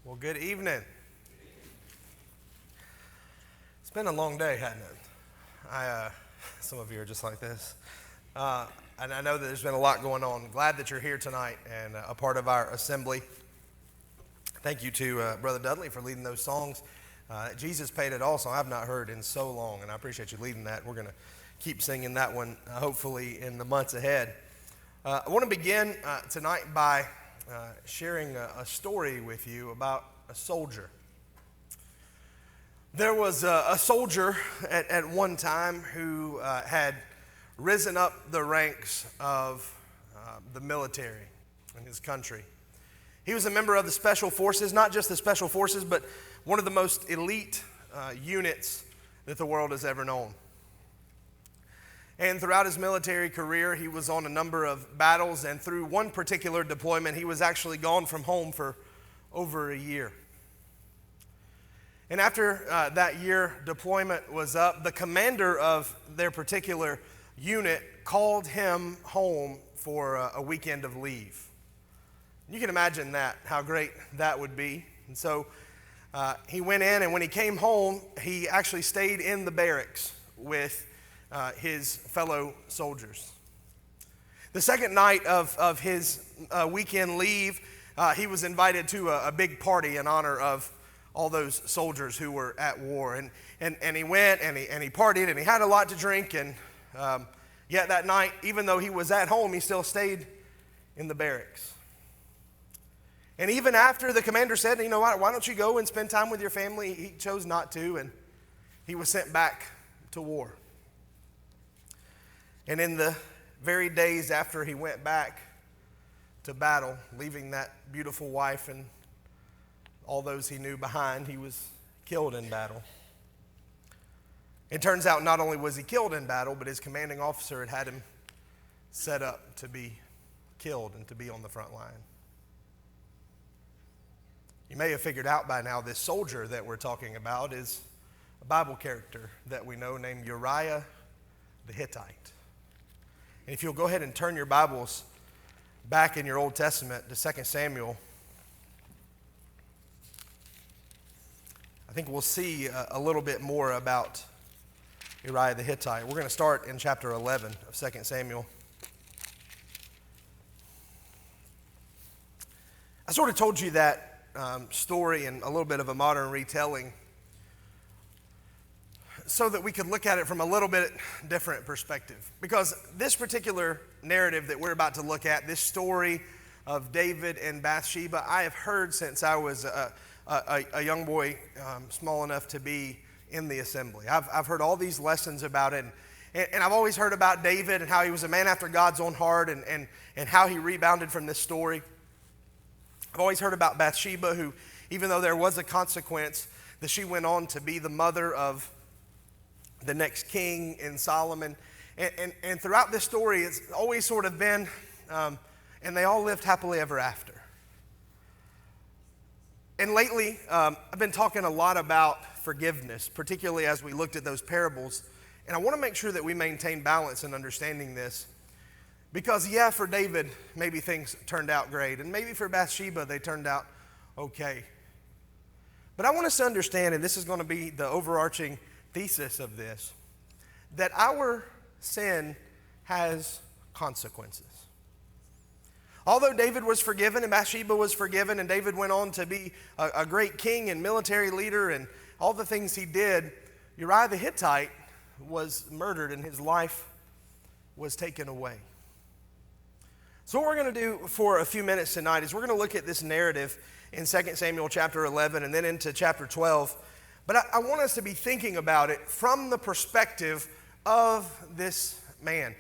Well, good evening. It's been a long day, hasn't it? Some of you are just like this. And I know that there's been a lot going on. Glad that you're here tonight and a part of our assembly. Thank you to Brother Dudley for leading those songs. Jesus Paid It All song I've not heard in so long, and I appreciate you leading that. We're going to keep singing that one, hopefully, in the months ahead. I want to begin tonight by sharing a story with you about a soldier. There was a soldier at one time who had risen up the ranks of the military in his country. He was a member of the Special Forces, not just the Special Forces, but one of the most elite units that the world has ever known. And throughout his military career, he was on a number of battles, and through one particular deployment, he was actually gone from home for over a year. And after that year deployment was up, the commander of their particular unit called him home for a weekend of leave. You can imagine that, how great that would be. And so he went in, and when he came home, he actually stayed in the barracks with his fellow soldiers. The second night of his weekend leave, he was invited to a big party in honor of all those soldiers who were at war. And he went and he partied and he had a lot to drink. And yet that night, even though he was at home, he still stayed in the barracks. And even after the commander said, you know what, why don't you go and spend time with your family? He chose not to, and he was sent back to war. And in the very days after he went back to battle, leaving that beautiful wife and all those he knew behind, he was killed in battle. It turns out not only was he killed in battle, but his commanding officer had him set up to be killed and to be on the front line. You may have figured out by now this soldier that we're talking about is a Bible character that we know named Uriah the Hittite. And if you'll go ahead and turn your Bibles back in your Old Testament to 2 Samuel, I think we'll see a little bit more about Uriah the Hittite. We're going to start in chapter 11 of 2 Samuel. I sort of told you that story in a little bit of a modern retelling so that we could look at it from a little bit different perspective. Because this particular narrative that we're about to look at, this story of David and Bathsheba, I have heard since I was a young boy, small enough to be in the assembly. I've heard all these lessons about it, and I've always heard about David and how he was a man after God's own heart and how he rebounded from this story. I've always heard about Bathsheba, who, even though there was a consequence, that she went on to be the mother of the next king in Solomon. And throughout this story, it's always sort of been, and they all lived happily ever after. And lately, I've been talking a lot about forgiveness, particularly as we looked at those parables. And I want to make sure that we maintain balance in understanding this. Because, yeah, for David, maybe things turned out great. And maybe for Bathsheba, they turned out okay. But I want us to understand, and this is going to be the overarching thesis of this, that our sin has consequences. Although David was forgiven and Bathsheba was forgiven and David went on to be a great king and military leader and all the things he did, Uriah the Hittite was murdered and his life was taken away. So what we're going to do for a few minutes tonight is we're going to look at this narrative in 2 Samuel chapter 11 and then into chapter 12. But I want us to be thinking about it from the perspective of this man.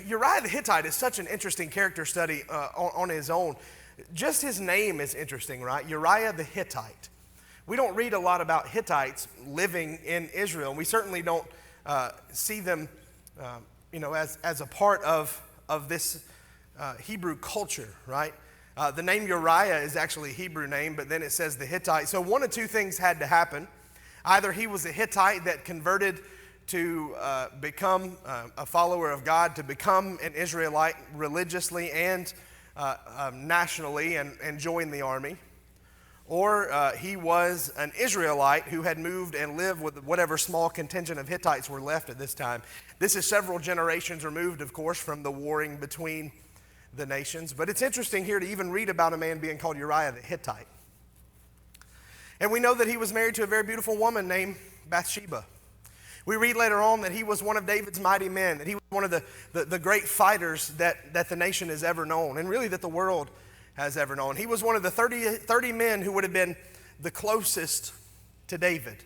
Uriah the Hittite is such an interesting character study on his own. Just his name is interesting, right? Uriah the Hittite. We don't read a lot about Hittites living in Israel. And we certainly don't see them as a part of this Hebrew culture, right? The name Uriah is actually a Hebrew name, but then it says the Hittite. So one of two things had to happen. Either he was a Hittite that converted to become a follower of God, to become an Israelite religiously and nationally and join the army. or he was an Israelite who had moved and lived with whatever small contingent of Hittites were left at this time. This is several generations removed, of course, from the warring between the nations. But it's interesting here to even read about a man being called Uriah the Hittite. And we know that he was married to a very beautiful woman named Bathsheba. We read later on that he was one of David's mighty men, that he was one of the great fighters that the nation has ever known, and really that the world has ever known. He was one of the 30 men who would have been the closest to David.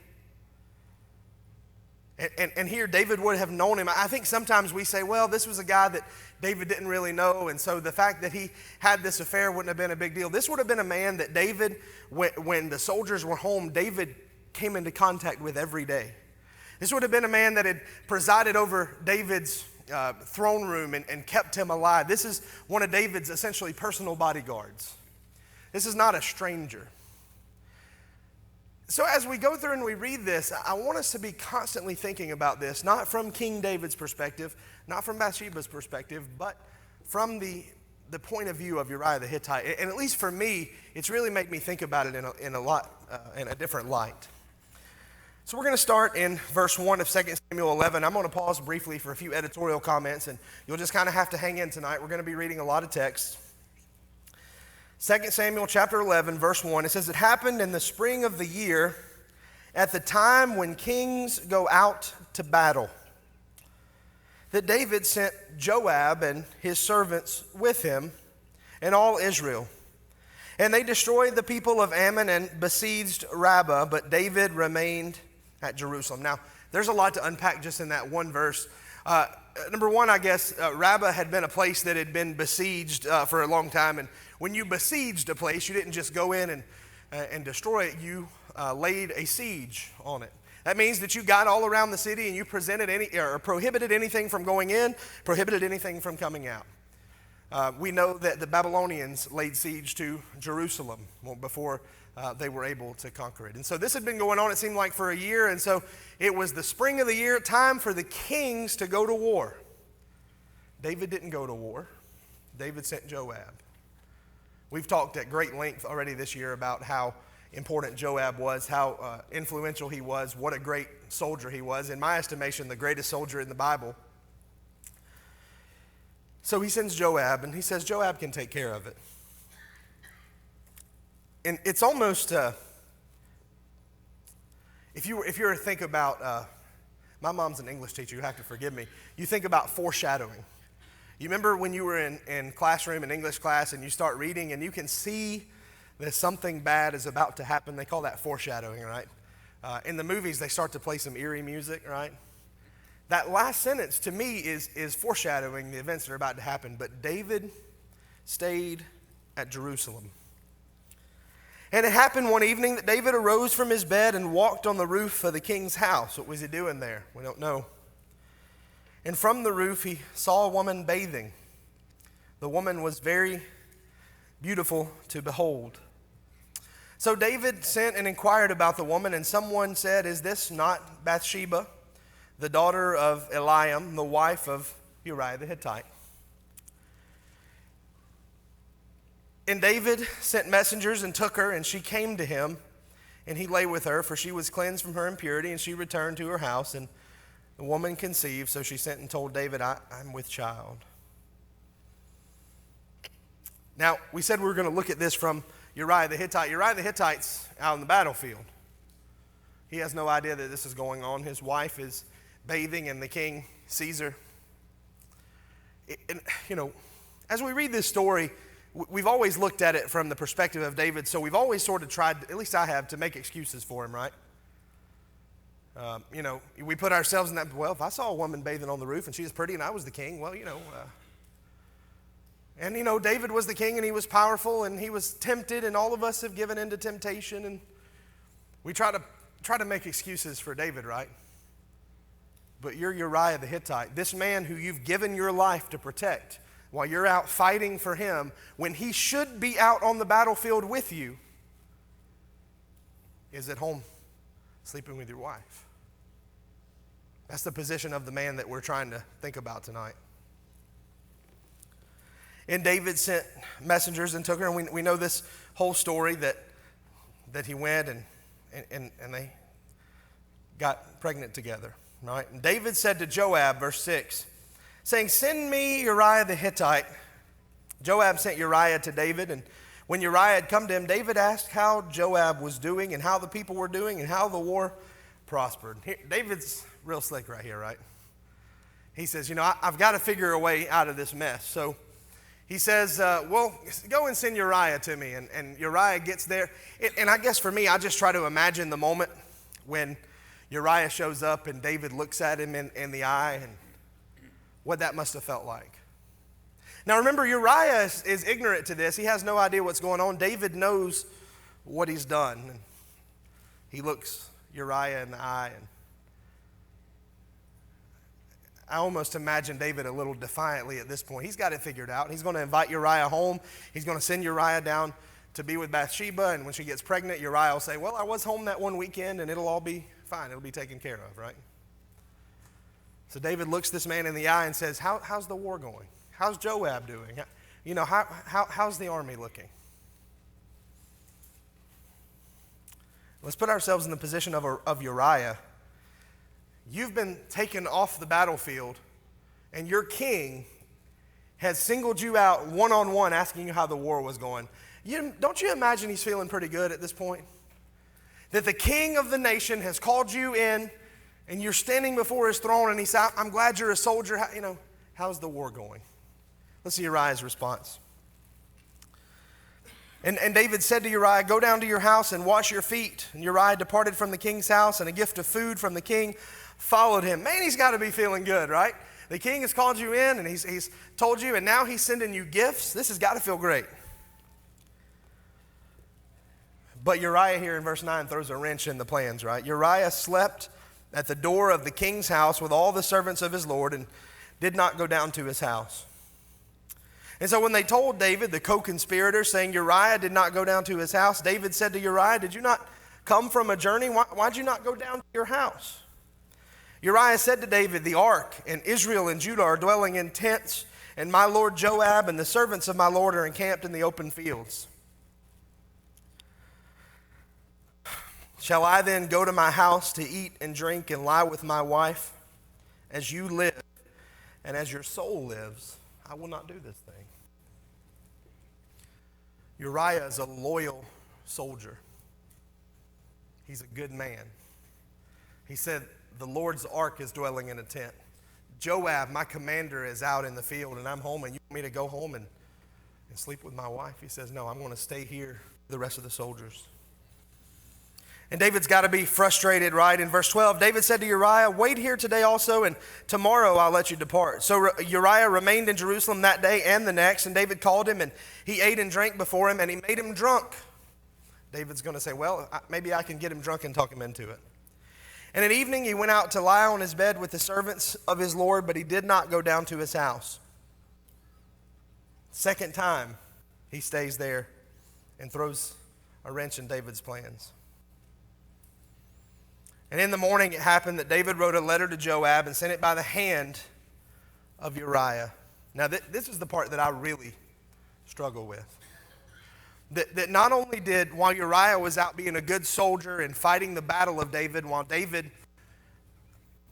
And here David would have known him. I think sometimes we say, well, this was a guy that David didn't really know, and so the fact that he had this affair wouldn't have been a big deal. This would have been a man that David, when the soldiers were home, David came into contact with every day. This would have been a man that had presided over David's throne room and kept him alive. This is one of David's essentially personal bodyguards. This is not a stranger. So as we go through and we read this, I want us to be constantly thinking about this, not from King David's perspective, not from Bathsheba's perspective, but from the point of view of Uriah the Hittite. And at least for me, it's really made me think about it in a different light. So we're going to start in verse 1 of 2 Samuel 11. I'm going to pause briefly for a few editorial comments, and you'll just kind of have to hang in tonight. We're going to be reading a lot of text. 2 Samuel chapter 11, verse 1, it says, "It happened in the spring of the year, at the time when kings go out to battle, that David sent Joab and his servants with him and all Israel. And they destroyed the people of Ammon and besieged Rabbah, but David remained at Jerusalem." Now, there's a lot to unpack just in that one verse. Number one, I guess, Rabbah had been a place that had been besieged for a long time. And when you besieged a place, you didn't just go in and destroy it. You laid a siege on it. That means that you got all around the city and you prohibited anything from going in, prohibited anything from coming out. We know that the Babylonians laid siege to Jerusalem before they were able to conquer it. And so this had been going on, it seemed like, for a year. And so it was the spring of the year, time for the kings to go to war. David didn't go to war. David sent Joab. We've talked at great length already this year about how important Joab was, how influential he was, what a great soldier he was. In my estimation, the greatest soldier in the Bible. So he sends Joab, and he says Joab can take care of it. And it's almost, if you were to think about, my mom's an English teacher, you have to forgive me. You think about foreshadowing. You remember when you were in classroom, in English class, and you start reading, and you can see that something bad is about to happen. They call that foreshadowing, right? In the movies, they start to play some eerie music, right? That last sentence, to me, is foreshadowing the events that are about to happen. But David stayed at Jerusalem. And it happened one evening that David arose from his bed and walked on the roof of the king's house. What was he doing there? We don't know. And from the roof, he saw a woman bathing. The woman was very beautiful to behold. So David sent and inquired about the woman, and someone said, "Is this not Bathsheba, the daughter of Eliam, the wife of Uriah the Hittite?" And David sent messengers and took her, and she came to him, and he lay with her, for she was cleansed from her impurity, and she returned to her house, and the woman conceived, so she sent and told David, I'm with child. Now, we said we were going to look at this from Uriah the Hittite. Uriah the Hittite's out on the battlefield. He has no idea that this is going on. His wife is bathing, and the king sees her. And, as we read this story, we've always looked at it from the perspective of David, so we've always sort of tried, at least I have, to make excuses for him, right? We put ourselves in that, well, if I saw a woman bathing on the roof and she was pretty and I was the king, well, David was the king and he was powerful and he was tempted, and all of us have given in to temptation, and we try to make excuses for David, right? But you're Uriah the Hittite, this man who you've given your life to protect while you're out fighting for him when he should be out on the battlefield with you, is at home sleeping with your wife. That's the position of the man that we're trying to think about tonight. And David sent messengers and took her, and we know this whole story, that that he went and they got pregnant together. Right? And David said to Joab, verse 6, saying, send me Uriah the Hittite. Joab sent Uriah to David, and when Uriah had come to him, David asked how Joab was doing and how the people were doing and how the war prospered. David's real slick right here, right? He says, I've got to figure a way out of this mess. So he says, well, go and send Uriah to me. And Uriah gets there. And I guess for me, I just try to imagine the moment when Uriah shows up and David looks at him in the eye and what that must have felt like. Now remember, Uriah is ignorant to this. He has no idea what's going on. David knows what he's done. And he looks Uriah in the eye, and I almost imagine David a little defiantly at this point. He's got it figured out. He's going to invite Uriah home. He's going to send Uriah down to be with Bathsheba, and when she gets pregnant, Uriah will say, well, I was home that one weekend, and it'll all be fine. It'll be taken care of, right? So David looks this man in the eye and says, how's the war going? How's Joab doing? How's the army looking? Let's put ourselves in the position of Uriah. You've been taken off the battlefield, and your king has singled you out one-on-one asking you how the war was going. Don't you imagine he's feeling pretty good at this point? That the king of the nation has called you in, and you're standing before his throne, and he said, I'm glad you're a soldier. How's the war going? Let's see Uriah's response. And David said to Uriah, go down to your house and wash your feet. And Uriah departed from the king's house, and a gift of food from the king followed him. Man, he's got to be feeling good, right? The king has called you in, and he's told you, and now he's sending you gifts. This has got to feel great. But Uriah here in verse 9 throws a wrench in the plans, right? Uriah slept at the door of the king's house with all the servants of his lord and did not go down to his house. And so when they told David, the co-conspirator, saying Uriah did not go down to his house, David said to Uriah, did you not come from a journey? Why'd you not go down to your house? Uriah said to David, the ark and Israel and Judah are dwelling in tents, and my lord Joab and the servants of my lord are encamped in the open fields. Shall I then go to my house to eat and drink and lie with my wife? As you live and as your soul lives, I will not do this thing. Uriah is a loyal soldier. He's a good man. He said, the Lord's ark is dwelling in a tent. Joab, my commander, is out in the field, and I'm home, and you want me to go home and sleep with my wife? He says, no, I'm going to stay here with the rest of the soldiers. And David's got to be frustrated, right? In verse 12, David said to Uriah, wait here today also, and tomorrow I'll let you depart. So Uriah remained in Jerusalem that day and the next, and David called him, and he ate and drank before him, and he made him drunk. David's going to say, well, maybe I can get him drunk and talk him into it. And at evening he went out to lie on his bed with the servants of his Lord, but he did not go down to his house. Second time, he stays there and throws a wrench in David's plans. And in the morning it happened that David wrote a letter to Joab and sent it by the hand of Uriah. Now this is the part that I really struggle with. That not only did, while Uriah was out being a good soldier and fighting the battle of David, while David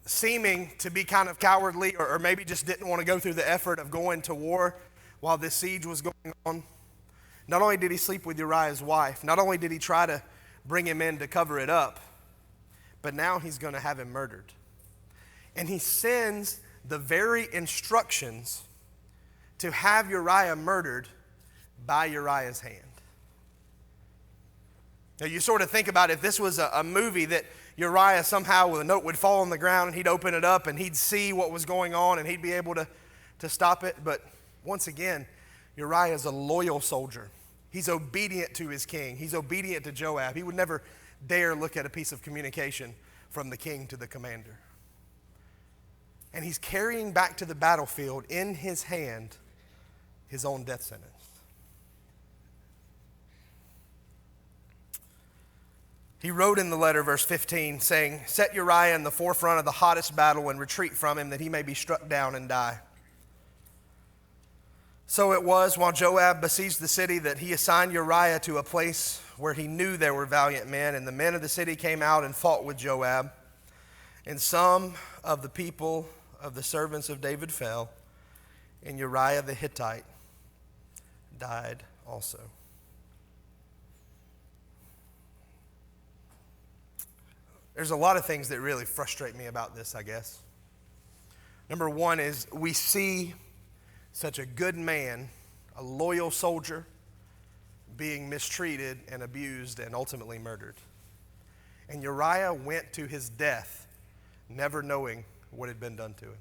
seeming to be kind of cowardly or maybe just didn't want to go through the effort of going to war while this siege was going on, not only did he sleep with Uriah's wife, not only did he try to bring him in to cover it up, but now he's going to have him murdered. And he sends the very instructions to have Uriah murdered by Uriah's hand. Now you sort of think about if this was a movie that Uriah somehow with a note would fall on the ground and he'd open it up and he'd see what was going on and he'd be able to stop it. But once again, Uriah is a loyal soldier. He's obedient to his king. He's obedient to Joab. He would never dare look at a piece of communication from the king to the commander. And he's carrying back to the battlefield in his hand his own death sentence. He wrote in the letter, verse 15, saying, set Uriah in the forefront of the hottest battle and retreat from him that he may be struck down and die. So it was while Joab besieged the city that he assigned Uriah to a place where he knew there were valiant men, and the men of the city came out and fought with Joab. And some of the people of the servants of David fell, and Uriah the Hittite died also. There's a lot of things that really frustrate me about this, I guess. Number one is we see such a good man, a loyal soldier, being mistreated and abused and ultimately murdered. And Uriah went to his death never knowing what had been done to him.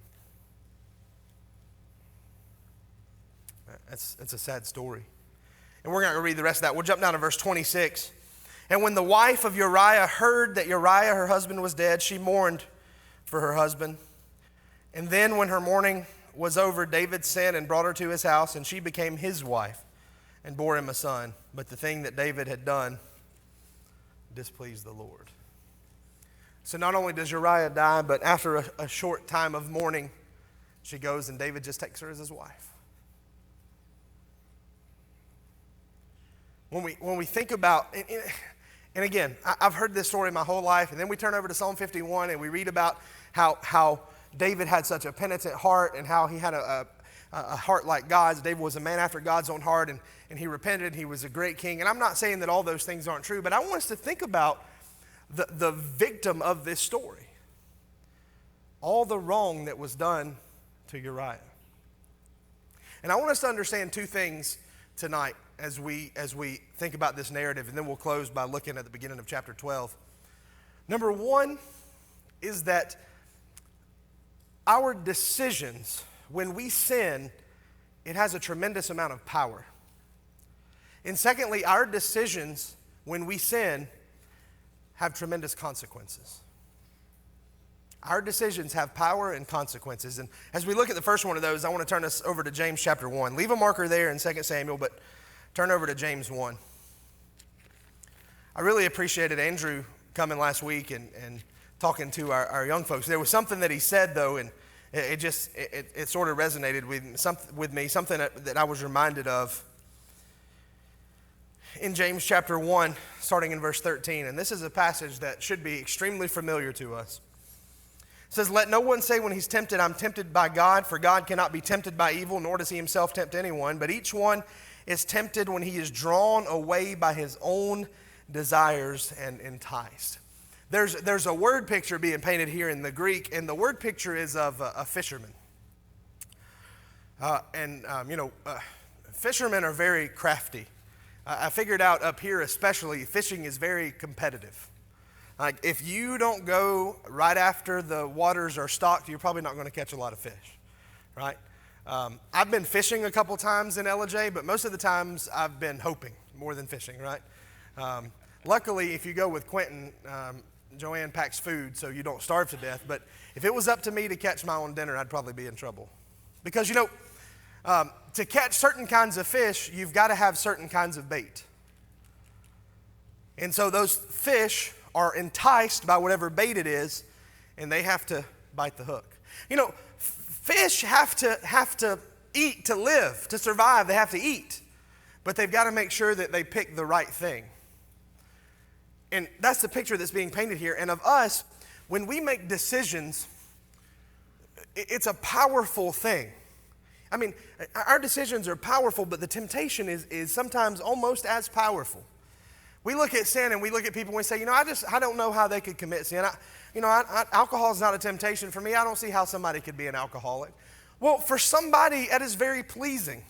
That's a sad story. And we're not going to read the rest of that. We'll jump down to verse 26. And when the wife of Uriah heard that Uriah, her husband, was dead, she mourned for her husband. And then when her mourning was over, David sent and brought her to his house, and she became his wife and bore him a son. But the thing that David had done displeased the Lord. So not only does Uriah die, but after a short time of mourning, she goes and David just takes her as his wife. When we think about, and again, I've heard this story my whole life, and then we turn over to Psalm 51 and we read about how David had such a penitent heart and how he had a heart like God's. David was a man after God's own heart, and he repented. He was a great king. And I'm not saying that all those things aren't true, but I want us to think about the victim of this story. All the wrong that was done to Uriah. And I want us to understand two things tonight as we think about this narrative, and then we'll close by looking at the beginning of chapter 12. Number one is that our decisions, when we sin, it has a tremendous amount of power. And secondly, our decisions, when we sin, have tremendous consequences. Our decisions have power and consequences. And as we look at the first one of those, I want to turn us over to James chapter 1. Leave a marker there in 2 Samuel, but turn over to James 1. I really appreciated Andrew coming last week and talking to our young folks. There was something that he said, though, and it sort of resonated with me, something that I was reminded of in James chapter 1, starting in verse 13. And this is a passage that should be extremely familiar to us. It says, "Let no one say when he's tempted, I'm tempted by God, for God cannot be tempted by evil, nor does he himself tempt anyone. But each one is tempted when he is drawn away by his own desires and enticed." There's a word picture being painted here in the Greek, and the word picture is of a fisherman. Fishermen are very crafty. I figured out up here especially, fishing is very competitive. Like if you don't go right after the waters are stocked, you're probably not going to catch a lot of fish, right? I've been fishing a couple times in LJ, but most of the times I've been hoping more than fishing, right? Luckily, if you go with Quentin, Joanne packs food so you don't starve to death. But if it was up to me to catch my own dinner, I'd probably be in trouble. Because, to catch certain kinds of fish, you've got to have certain kinds of bait. And so those fish are enticed by whatever bait it is, and they have to bite the hook. Fish have to eat to live, to survive. They have to eat. But they've got to make sure that they pick the right thing. And that's the picture that's being painted here. And of us, when we make decisions, it's a powerful thing. I mean, our decisions are powerful, but the temptation is sometimes almost as powerful. We look at sin and we look at people and we say, I don't know how they could commit sin. Alcohol is not a temptation for me. I don't see how somebody could be an alcoholic. Well, for somebody, that is very pleasing.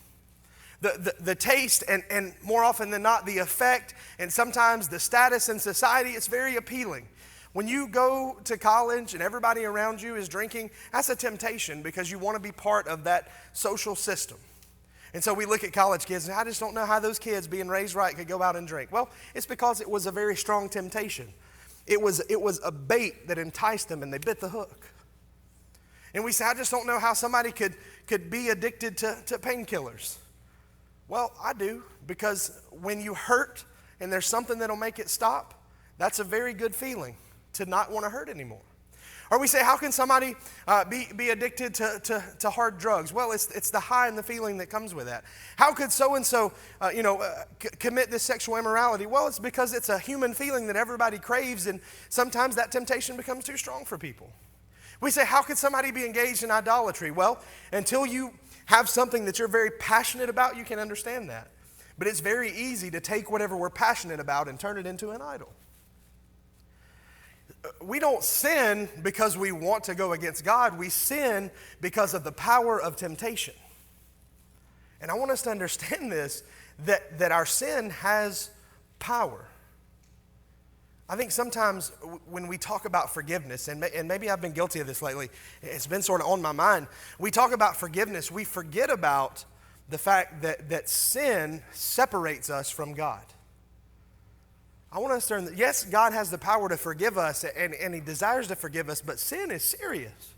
The taste and more often than not, the effect and sometimes the status in society, it's very appealing. When you go to college and everybody around you is drinking, that's a temptation because you want to be part of that social system. And so we look at college kids and I just don't know how those kids being raised right could go out and drink. Well, it's because it was a very strong temptation. It was a bait that enticed them and they bit the hook. And we say, I just don't know how somebody could be addicted to painkillers. Well, I do, because when you hurt and there's something that'll make it stop, that's a very good feeling to not want to hurt anymore. Or we say, how can somebody be addicted to hard drugs? Well, it's the high and the feeling that comes with that. How could so-and-so, commit this sexual immorality? Well, it's because it's a human feeling that everybody craves, and sometimes that temptation becomes too strong for people. We say, how could somebody be engaged in idolatry? Well, until you have something that you're very passionate about, you can understand that. But it's very easy to take whatever we're passionate about and turn it into an idol. We don't sin because we want to go against God. We sin because of the power of temptation. And I want us to understand this, that our sin has power. I think sometimes when we talk about forgiveness, and maybe I've been guilty of this lately, it's been sort of on my mind. We talk about forgiveness, we forget about the fact that sin separates us from God. I want us to learn that, yes, God has the power to forgive us, and He desires to forgive us, but sin is serious.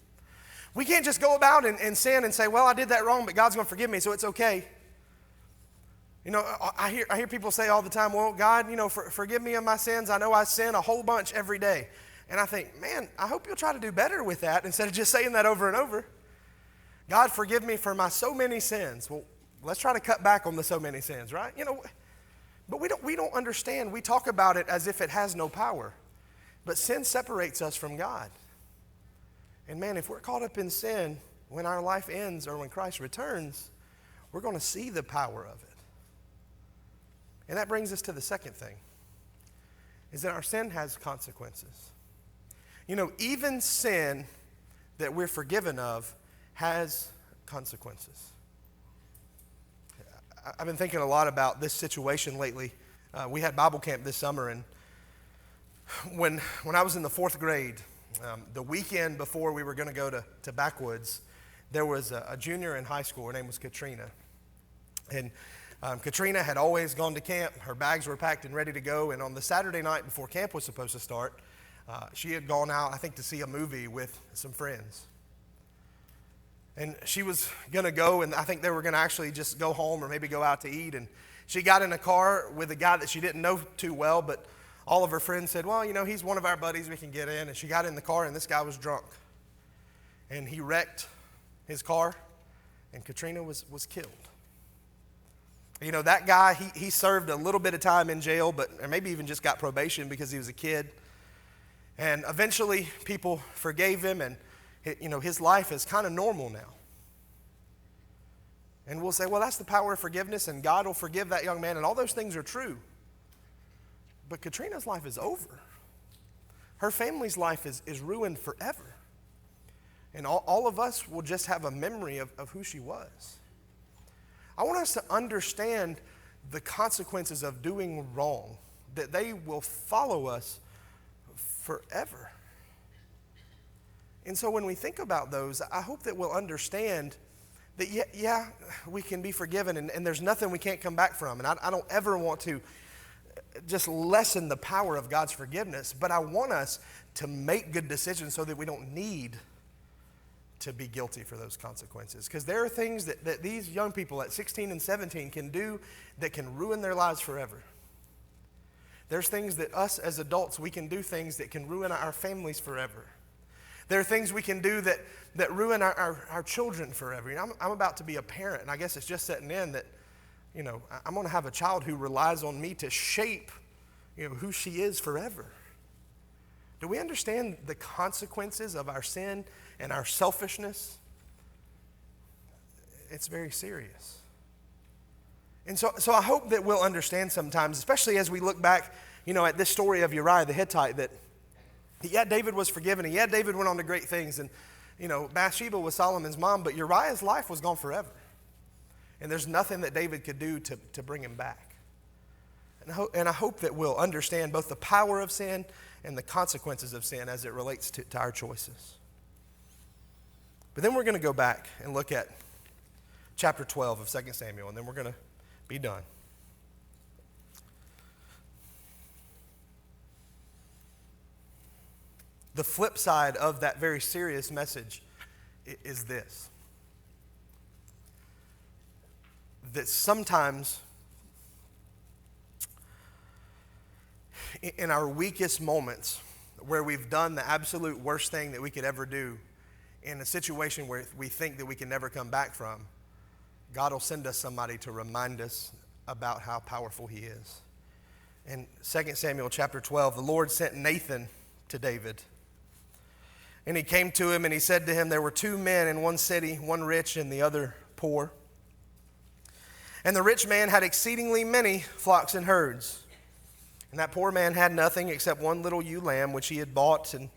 We can't just go about and sin and say, well, I did that wrong, but God's going to forgive me, so it's okay. You know, I hear people say all the time, well, God, forgive me of my sins. I know I sin a whole bunch every day. And I think, man, I hope you'll try to do better with that instead of just saying that over and over. God, forgive me for my so many sins. Well, let's try to cut back on the so many sins, right? But we don't understand. We talk about it as if it has no power. But sin separates us from God. And man, if we're caught up in sin when our life ends or when Christ returns, we're going to see the power of it. And that brings us to the second thing, is that our sin has consequences. Even sin that we're forgiven of has consequences. I've been thinking a lot about this situation lately. We had Bible camp this summer, and when I was in the 4th grade, the weekend before we were going to go to Backwoods, there was a junior in high school. Her name was Katrina. And Katrina had always gone to camp. Her bags were packed and ready to go. And on the Saturday night before camp was supposed to start, she had gone out, I think, to see a movie with some friends. And she was going to go, and I think they were going to actually just go home or maybe go out to eat. And she got in a car with a guy that she didn't know too well, but all of her friends said, well, he's one of our buddies, we can get in. And she got in the car, and this guy was drunk. And he wrecked his car, and Katrina was killed. That guy, he served a little bit of time in jail, or maybe even just got probation because he was a kid. And eventually people forgave him, and his life is kind of normal now. And we'll say, well, that's the power of forgiveness, and God will forgive that young man, and all those things are true. But Katrina's life is over. Her family's life is ruined forever. And all of us will just have a memory of who she was. I want us to understand the consequences of doing wrong, that they will follow us forever. And so when we think about those, I hope that we'll understand that, yeah, we can be forgiven, and there's nothing we can't come back from. And I don't ever want to just lessen the power of God's forgiveness, but I want us to make good decisions so that we don't need to be guilty for those consequences. Because there are things that these young people at 16 and 17 can do that can ruin their lives forever. There's things that us as adults, we can do things that can ruin our families forever. There are things we can do that ruin our children forever. I'm about to be a parent, and I guess it's just setting in that, I'm going to have a child who relies on me to shape, who she is forever. Do we understand the consequences of our sin and our selfishness? It's very serious. And so I hope that we'll understand sometimes, especially as we look back, at this story of Uriah the Hittite, that David was forgiven, and David went on to great things, and Bathsheba was Solomon's mom, but Uriah's life was gone forever. And there's nothing that David could do to bring him back. And I hope that we'll understand both the power of sin and the consequences of sin as it relates to our choices. But then we're going to go back and look at chapter 12 of 2 Samuel, and then we're going to be done. The flip side of that very serious message is this: that sometimes in our weakest moments, where we've done the absolute worst thing that we could ever do in a situation where we think that we can never come back from, God will send us somebody to remind us about how powerful he is. In 2 Samuel chapter 12, the Lord sent Nathan to David. And he came to him and he said to him, there were two men in one city, one rich and the other poor. And the rich man had exceedingly many flocks and herds. And that poor man had nothing except one little ewe lamb, which he had bought and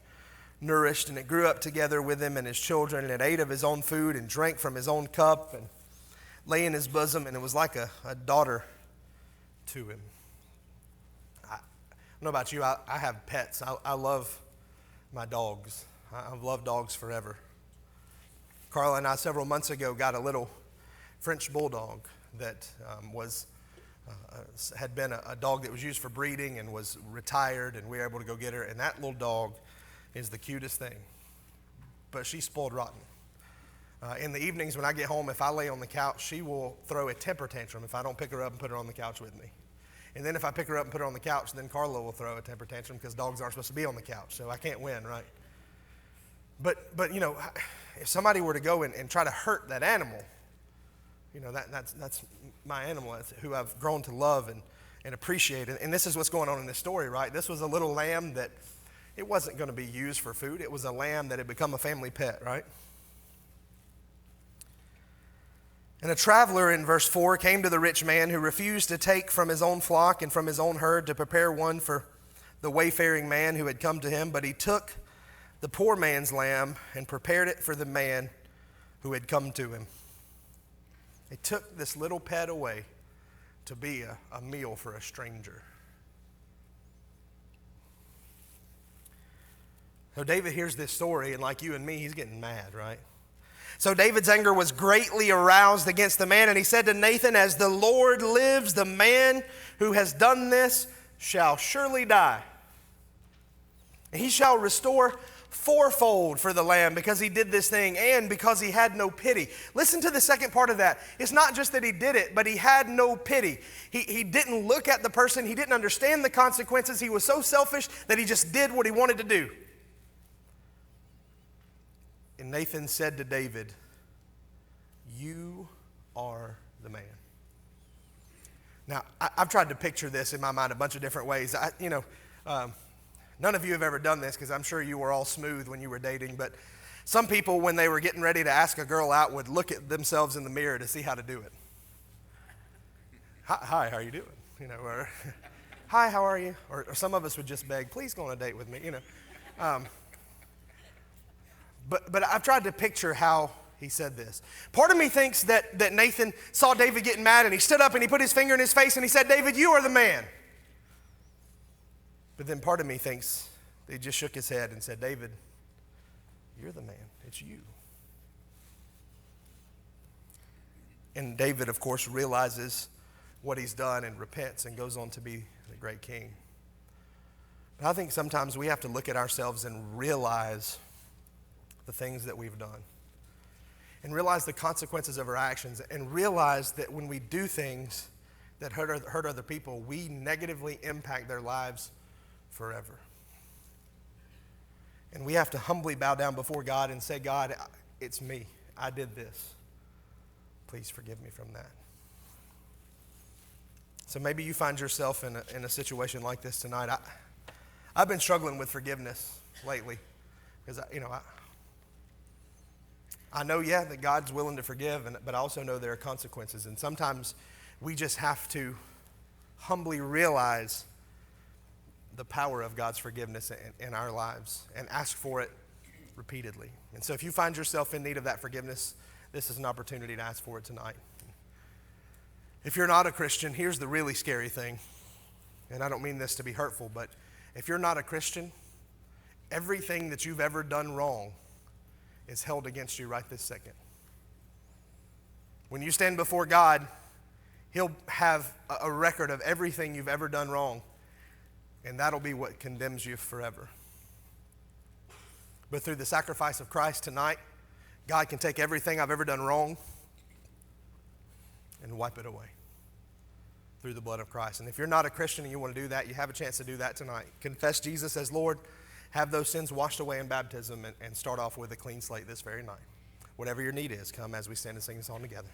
nourished. And it grew up together with him and his children. And it ate of his own food and drank from his own cup and lay in his bosom. And it was like a daughter to him. I don't know about you. I have pets. I love my dogs. I've loved dogs forever. Carla and I several months ago got a little French bulldog that had been a dog that was used for breeding and was retired, and we were able to go get her. And that little dog is the cutest thing, but she's spoiled rotten. In the evenings when I get home, if I lay on the couch, she will throw a temper tantrum if I don't pick her up and put her on the couch with me. And then if I pick her up and put her on the couch, then Carla will throw a temper tantrum because dogs aren't supposed to be on the couch, so I can't win, right? But you know, if somebody were to go and try to hurt that animal, you know, that's my animal. That's who I've grown to love and appreciate. And this is what's going on in this story, right? This was a little lamb that it wasn't going to be used for food. It was a lamb that had become a family pet, right? And a traveler, in verse 4, came to the rich man who refused to take from his own flock and from his own herd to prepare one for the wayfaring man who had come to him. But he took the poor man's lamb and prepared it for the man who had come to him. He took this little pet away to be a meal for a stranger. So David hears this story, and like you and me, he's getting mad, right? So David's anger was greatly aroused against the man, and he said to Nathan, as the Lord lives, the man who has done this shall surely die. And he shall restore fourfold for the lamb because he did this thing and because he had no pity. Listen to the second part of that. It's not just that he did it, but he had no pity. He didn't look at the person. He didn't understand the consequences. He was so selfish that he just did what he wanted to do. And Nathan said to David, you are the man. Now, I've tried to picture this in my mind a bunch of different ways. None of you have ever done this because I'm sure you were all smooth when you were dating, but some people, when they were getting ready to ask a girl out, would look at themselves in the mirror to see how to do it. Hi, how are you doing? You know, or hi, how are you? Or some of us would just beg, please go on a date with me, you know. But I've tried to picture how he said this. Part of me thinks that Nathan saw David getting mad and he stood up and he put his finger in his face and he said, David, you are the man. But then part of me thinks he just shook his head and said, David, you're the man. It's you. And David, of course, realizes what he's done and repents and goes on to be the great king. But I think sometimes we have to look at ourselves and realize the things that we've done and realize the consequences of our actions and realize that when we do things that hurt other people, we negatively impact their lives forever. And we have to humbly bow down before God and say, God, it's me. I did this. Please forgive me from that. So maybe you find yourself in a situation like this tonight. I've been struggling with forgiveness lately because, I know, that God's willing to forgive, but I also know there are consequences. And sometimes we just have to humbly realize the power of God's forgiveness in our lives and ask for it repeatedly. And so if you find yourself in need of that forgiveness, this is an opportunity to ask for it tonight. If you're not a Christian, here's the really scary thing. And I don't mean this to be hurtful, but if you're not a Christian, everything that you've ever done wrong is held against you right this second. When you stand before God, He'll have a record of everything you've ever done wrong, and that'll be what condemns you forever. But through the sacrifice of Christ tonight, God can take everything I've ever done wrong and wipe it away through the blood of Christ. And if you're not a Christian and you want to do that, you have a chance to do that tonight. Confess Jesus as Lord. have those sins washed away in baptism and start off with a clean slate this very night. Whatever your need is, come as we stand and sing a song together.